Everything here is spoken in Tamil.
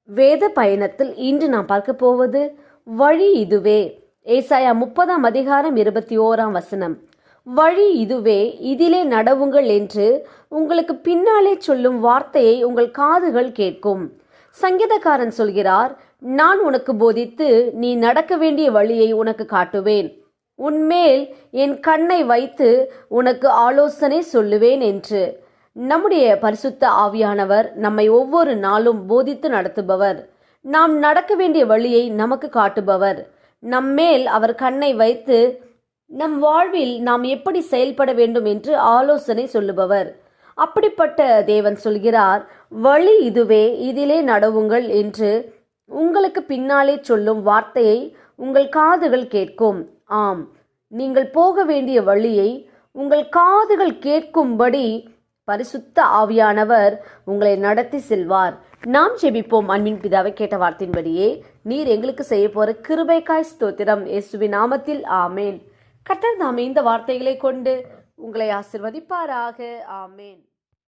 வேத பயணத்தில் இன்று நாம் பார்க்க போவது வழி இதுவே. ஏசாயா 30:21. வழி இதுவே, இதிலே நடவுங்கள் என்று உங்களுக்கு பின்னாலே சொல்லும் வார்த்தையை உங்கள் காதுகள் கேட்கும். சங்கீதக்காரன் சொல்கிறார், நான் உனக்கு போதித்து நீ நடக்க வேண்டிய வழியை உனக்கு காட்டுவேன், உன்மேல் என் கண்ணை வைத்து உனக்கு ஆலோசனை சொல்லுவேன் என்று. நம்முடைய பரிசுத்த ஆவியானவர் நம்மை ஒவ்வொரு நாளும் போதித்து நடத்துபவர். நாம் நடக்க வேண்டிய வழியை நமக்கு காட்டுபவர். நம்மேல் அவர் கண்ணை வைத்து நம் வாழ்வில் நாம் எப்படி செயல்பட வேண்டும் என்று ஆலோசனை சொல்லுபவர். அப்படிப்பட்ட தேவன் சொல்கிறார், வழி இதுவே, இதிலே நடவுங்கள் என்று உங்களுக்கு பின்னாலே சொல்லும் வார்த்தையை உங்கள் காதுகள் கேட்கும். ஆம், நீங்கள் போக வேண்டிய வழியை உங்கள் காதுகள் கேட்கும்படி பரிசுத்த ஆவியானவர் உங்களை நடத்தி செல்வார். நாம் ஜெபிப்போம். அன்பின் பிதாவை, கேட்ட வார்த்தையின்படியே நீர் எங்களுக்கு செய்ய போற கிருபைக்காய் ஸ்தோத்திரம். இயேசுவின் நாமத்தில் ஆமேன். கர்த்தர் தாமே இந்த வார்த்தைகளை கொண்டு உங்களை ஆசிர்வதிப்பாராக. ஆமேன்.